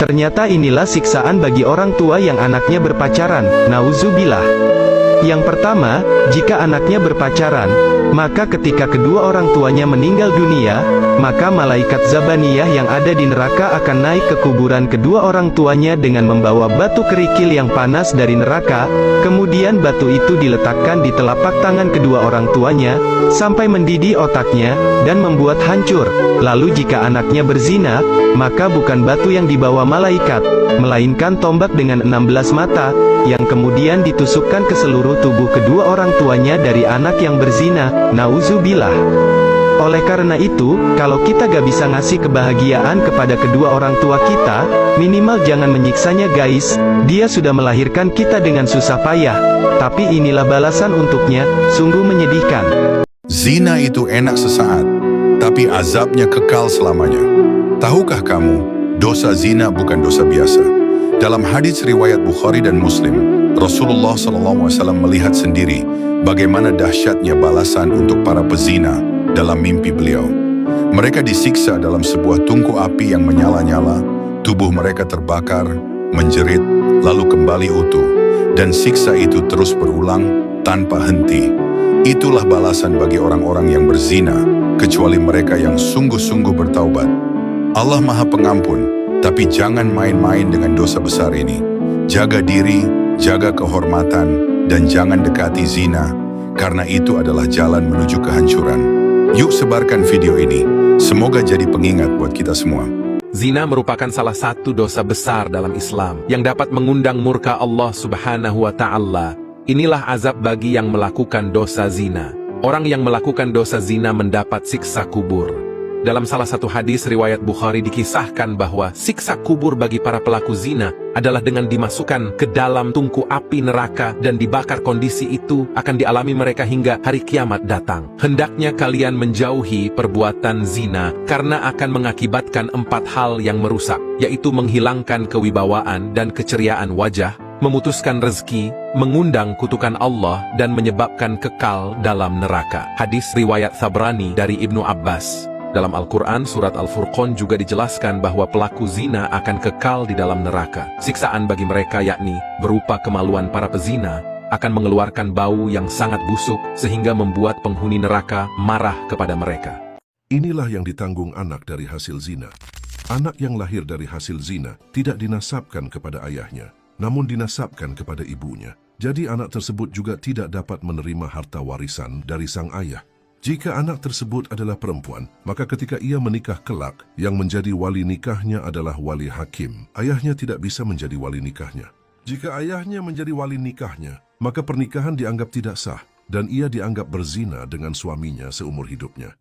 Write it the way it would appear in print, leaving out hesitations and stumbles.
Ternyata inilah siksaan bagi orang tua yang anaknya berpacaran, nauzubillah. Yang pertama, jika anaknya berpacaran, maka ketika kedua orang tuanya meninggal dunia, maka malaikat Zabaniyah yang ada di neraka akan naik ke kuburan kedua orang tuanya dengan membawa batu kerikil yang panas dari neraka, kemudian batu itu diletakkan di telapak tangan kedua orang tuanya, sampai mendidih otaknya, dan membuat hancur. Lalu jika anaknya berzina, maka bukan batu yang dibawa malaikat, melainkan tombak dengan 16 mata, yang kemudian ditusukkan ke seluruh tubuh kedua orang tuanya dari anak yang berzina, nauzubillah. Oleh karena itu, kalau kita gak bisa ngasih kebahagiaan kepada kedua orang tua kita, minimal jangan menyiksanya guys. Dia sudah melahirkan kita dengan susah payah, tapi inilah balasan untuknya, sungguh menyedihkan. Zina itu enak sesaat, tapi azabnya kekal selamanya. Tahukah kamu, dosa zina bukan dosa biasa. Dalam hadis riwayat Bukhari dan Muslim, Rasulullah SAW melihat sendiri bagaimana dahsyatnya balasan untuk para pezina dalam mimpi beliau. Mereka disiksa dalam sebuah tungku api yang menyala-nyala, tubuh mereka terbakar, menjerit, lalu kembali utuh, dan siksa itu terus berulang tanpa henti. Itulah balasan bagi orang-orang yang berzina, kecuali mereka yang sungguh-sungguh bertaubat. Allah Maha Pengampun, tapi jangan main-main dengan dosa besar ini. Jaga diri, jaga kehormatan, dan jangan dekati zina, karena itu adalah jalan menuju kehancuran. Yuk sebarkan video ini, semoga jadi pengingat buat kita semua. Zina merupakan salah satu dosa besar dalam Islam, yang dapat mengundang murka Allah Subhanahu wa Ta'ala. Inilah azab bagi yang melakukan dosa zina. Orang yang melakukan dosa zina mendapat siksa kubur. Dalam salah satu hadis riwayat Bukhari dikisahkan bahwa siksa kubur bagi para pelaku zina adalah dengan dimasukkan ke dalam tungku api neraka dan dibakar. Kondisi itu akan dialami mereka hingga hari kiamat datang. Hendaknya kalian menjauhi perbuatan zina karena akan mengakibatkan 4 hal yang merusak, yaitu menghilangkan kewibawaan dan keceriaan wajah, memutuskan rezeki, mengundang kutukan Allah, dan menyebabkan kekal dalam neraka. Hadis riwayat Tabrani dari Ibnu Abbas. Dalam Al-Quran surat Al-Furqan juga dijelaskan bahwa pelaku zina akan kekal di dalam neraka. Siksaan bagi mereka yakni berupa kemaluan para pezina, akan mengeluarkan bau yang sangat busuk sehingga membuat penghuni neraka marah kepada mereka. Inilah yang ditanggung anak dari hasil zina. Anak yang lahir dari hasil zina tidak dinasabkan kepada ayahnya, namun dinasabkan kepada ibunya. Jadi anak tersebut juga tidak dapat menerima harta warisan dari sang ayah. Jika anak tersebut adalah perempuan, maka ketika ia menikah kelak, yang menjadi wali nikahnya adalah wali hakim. Ayahnya tidak bisa menjadi wali nikahnya. Jika ayahnya menjadi wali nikahnya, maka pernikahan dianggap tidak sah, dan ia dianggap berzina dengan suaminya seumur hidupnya.